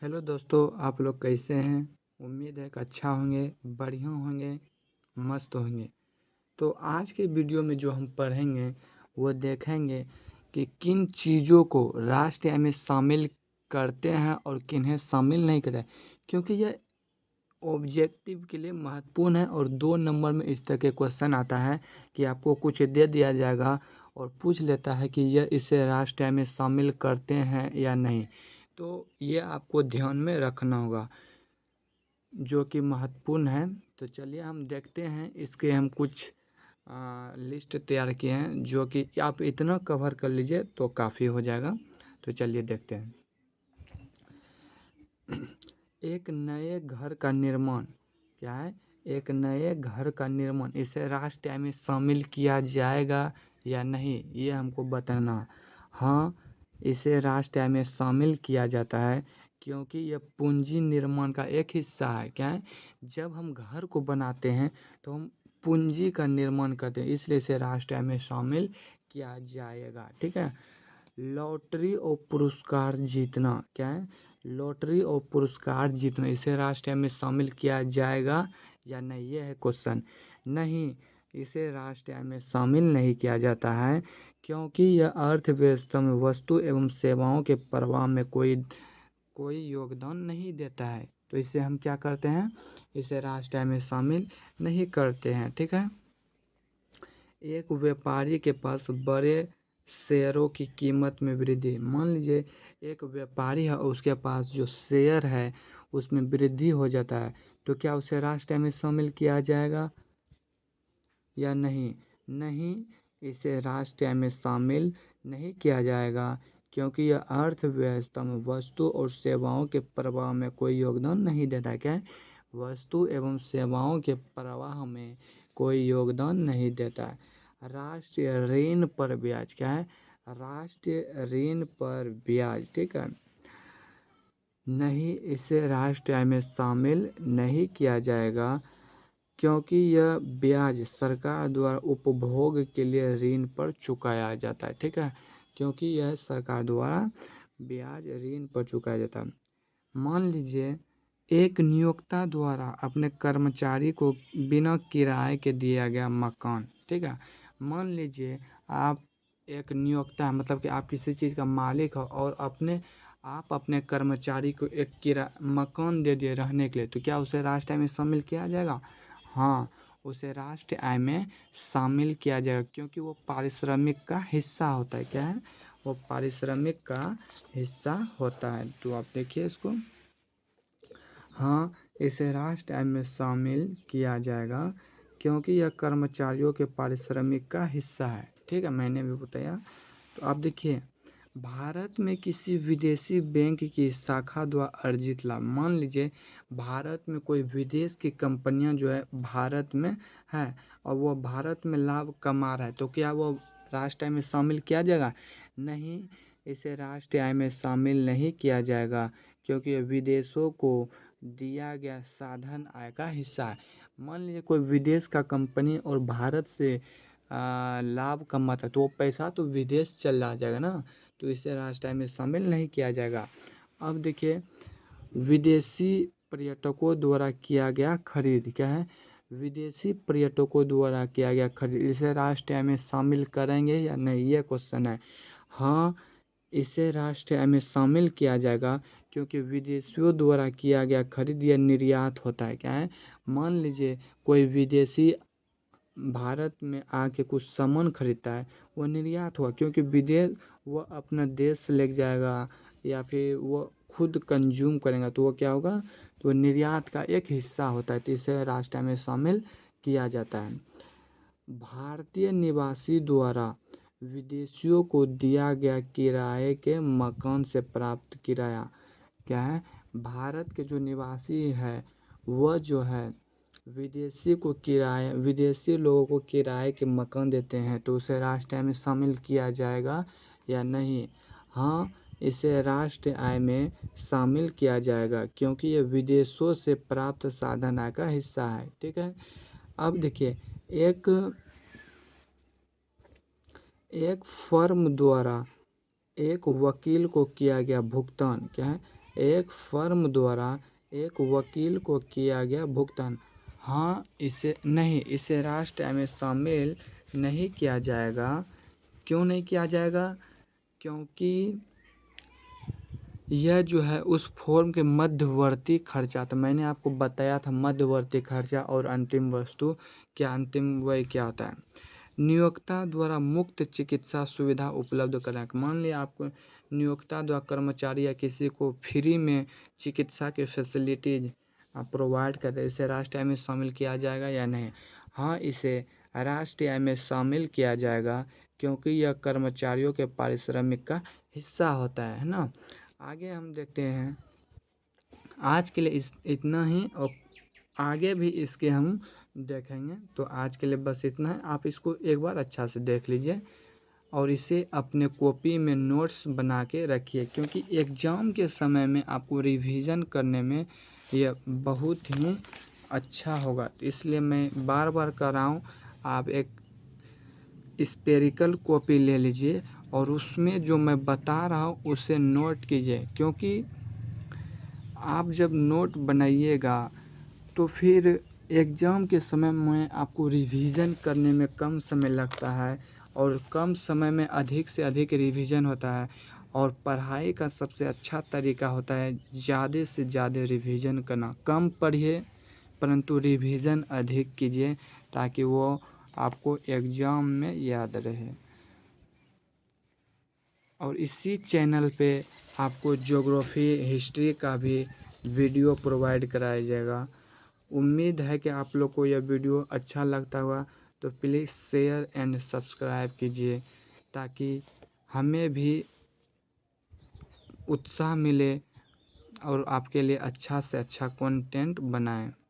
Hello दोस्तों, आप लोग कैसे हैं? उम्मीद है कि अच्छा होंगे, बढ़िया होंगे, मस्त होंगे। तो आज के वीडियो में जो हम पढ़ेंगे वो देखेंगे कि किन चीज़ों को राष्ट्रीय आय में शामिल करते हैं और किन्हें शामिल नहीं करते हैं। क्योंकि यह ऑब्जेक्टिव के लिए महत्वपूर्ण है और 2 नंबर में इस तरह के क्वेश्चन आता है कि आपको कुछ दे दिया जाएगा और पूछ लेता है कि यह इसे राष्ट्रीय आय में शामिल करते हैं या नहीं। तो ये आपको ध्यान में रखना होगा, जो कि महत्वपूर्ण है। तो चलिए हम देखते हैं, इसके हम कुछ लिस्ट तैयार किए हैं जो कि आप इतना कवर कर लीजिए तो काफ़ी हो जाएगा। तो चलिए देखते हैं। एक नए घर का निर्माण क्या है? एक नए घर का निर्माण, इसे राष्ट्रीय आय में शामिल किया जाएगा या नहीं, ये हमको बताना है। हाँ, इसे राष्ट्रीय आय में शामिल किया जाता है क्योंकि यह पूंजी निर्माण का एक हिस्सा है। क्या है? जब हम घर को बनाते हैं तो हम पूंजी का निर्माण करते हैं, इसलिए इसे राष्ट्रीय आय में शामिल किया जाएगा। ठीक है। लॉटरी और पुरस्कार जीतना क्या है? लॉटरी और पुरस्कार जीतना, इसे राष्ट्रीय आय में शामिल किया जाएगा या नहीं, ये है क्वेश्चन। नहीं, इसे राष्ट्रीय आय में शामिल नहीं किया जाता है क्योंकि यह अर्थव्यवस्था में वस्तु एवं सेवाओं के प्रवाह में कोई योगदान नहीं देता है। तो इसे हम क्या करते हैं? इसे राष्ट्रीय आय में शामिल नहीं करते हैं। ठीक है। एक व्यापारी के पास बड़े शेयरों की कीमत में वृद्धि। मान लीजिए एक व्यापारी है और उसके पास जो शेयर है उसमें वृद्धि हो जाता है, तो क्या उसे राष्ट्रीय आय में शामिल किया जाएगा या नहीं? नहीं, इसे राष्ट्रीय आय में शामिल नहीं किया जाएगा क्योंकि यह अर्थव्यवस्था में वस्तु और सेवाओं के प्रवाह में कोई योगदान नहीं देता है। क्या है? वस्तु एवं सेवाओं के प्रवाह में कोई योगदान नहीं देता है। राष्ट्रीय ऋण पर ब्याज क्या है? राष्ट्रीय ऋण पर ब्याज। ठीक है। नहीं, इसे राष्ट्रीय आय में शामिल नहीं किया जाएगा क्योंकि यह ब्याज सरकार द्वारा उपभोग के लिए ऋण पर चुकाया जाता है। ठीक है। क्योंकि यह सरकार द्वारा ब्याज ऋण पर चुकाया जाता है। मान लीजिए एक नियोक्ता द्वारा अपने कर्मचारी को बिना किराए के दिया गया मकान। ठीक है। मान लीजिए आप एक नियोक्ता है, मतलब कि आप किसी चीज़ का मालिक हो और आप अपने कर्मचारी को एक मकान दे दिए रहने के लिए, तो क्या उसे राष्ट्रीय आय में शामिल किया जाएगा? हाँ, उसे राष्ट्रीय आय में शामिल किया जाएगा क्योंकि वो पारिश्रमिक का हिस्सा होता है। क्या है? वो पारिश्रमिक का हिस्सा होता है। तो आप देखिए इसको। हाँ, इसे राष्ट्रीय आय में शामिल किया जाएगा क्योंकि यह कर्मचारियों के पारिश्रमिक का हिस्सा है। ठीक है, मैंने भी बताया। तो आप देखिए, भारत में किसी विदेशी बैंक की शाखा द्वारा अर्जित लाभ। मान लीजिए भारत में कोई विदेश की कंपनियां जो है भारत में है और वो भारत में लाभ कमा रहा है, तो क्या वो राष्ट्रीय आय में शामिल किया जाएगा? नहीं, इसे राष्ट्रीय आय में शामिल नहीं किया जाएगा क्योंकि विदेशों को दिया गया साधन आय का हिस्सा है। मान लीजिए कोई विदेश का कंपनी और भारत से लाभ कमाता है, तो वो पैसा तो विदेश चला जाएगा ना, तो इसे राष्ट्रीय आय में शामिल नहीं किया जाएगा। अब देखिए, विदेशी पर्यटकों द्वारा किया गया खरीद। क्या है? विदेशी पर्यटकों द्वारा किया गया खरीद, इसे राष्ट्रीय आय में शामिल करेंगे या नहीं, ये क्वेश्चन है। हाँ, इसे राष्ट्रीय आय में शामिल किया जाएगा क्योंकि विदेशियों द्वारा किया गया खरीद या निर्यात होता है। क्या है? मान लीजिए कोई विदेशी भारत में आके कुछ सामान खरीदता है, वो निर्यात हुआ क्योंकि विदेश वो अपना देश से ले जाएगा या फिर वो खुद कंज्यूम करेगा, तो वो क्या होगा? तो वो निर्यात का एक हिस्सा होता है, तो इसे राष्ट्रीय आय में शामिल किया जाता है। भारतीय निवासी द्वारा विदेशियों को दिया गया किराए के मकान से प्राप्त किराया। क्या है? भारत के जो निवासी है वह जो है विदेशी लोगों को किराए के मकान देते हैं, तो उसे राष्ट्रीय आय में शामिल किया जाएगा या नहीं? हाँ, इसे राष्ट्रीय आय में शामिल किया जाएगा क्योंकि ये विदेशों से प्राप्त साधन आय का हिस्सा है। ठीक है। अब देखिए, एक एक फर्म द्वारा एक वकील को किया गया भुगतान। क्या है? एक फर्म द्वारा एक वकील को किया गया भुगतान। हाँ, इसे राष्ट्र में शामिल नहीं किया जाएगा। क्यों नहीं किया जाएगा? क्योंकि यह जो है उस फॉर्म के मध्यवर्ती खर्चा, तो मैंने आपको बताया था मध्यवर्ती खर्चा और अंतिम वस्तु क्या, अंतिम व्यय क्या होता है। नियोक्ता द्वारा मुक्त चिकित्सा सुविधा उपलब्ध कराना। मान लिया आपको नियोक्ता द्वारा कर्मचारी या किसी को फ्री में चिकित्सा की फैसिलिटीज प्रोवाइड कर दे, इसे राष्ट्रीय आय में शामिल किया जाएगा या नहीं? हाँ, इसे राष्ट्रीय आय में शामिल किया जाएगा क्योंकि यह कर्मचारियों के पारिश्रमिक का हिस्सा होता है ना। आगे हम देखते हैं। आज के लिए इतना ही, और आगे भी इसके हम देखेंगे। तो आज के लिए बस इतना है। आप इसको एक बार अच्छा से देख लीजिए और इसे अपने कॉपी में नोट्स बना के रखिए, क्योंकि एग्ज़ाम के समय में आपको रिवीजन करने में यह बहुत ही अच्छा होगा। तो इसलिए मैं बार बार कर रहा हूँ, आप एक स्पेरिकल कॉपी ले लीजिए और उसमें जो मैं बता रहा हूँ उसे नोट कीजिए, क्योंकि आप जब नोट बनाइएगा तो फिर एग्ज़ाम के समय में आपको रिवीजन करने में कम समय लगता है और कम समय में अधिक से अधिक रिवीजन होता है। और पढ़ाई का सबसे अच्छा तरीका होता है ज़्यादा से ज़्यादा रिवीजन करना। कम पढ़िए परंतु रिवीजन अधिक कीजिए ताकि वो आपको एग्ज़ाम में याद रहे। और इसी चैनल पे आपको ज्योग्राफी हिस्ट्री का भी वीडियो प्रोवाइड कराया जाएगा। उम्मीद है कि आप लोग को यह वीडियो अच्छा लगता होगा, तो प्लीज़ शेयर एंड सब्सक्राइब कीजिए ताकि हमें भी उत्साह मिले और आपके लिए अच्छा से अच्छा कंटेंट बनाएं।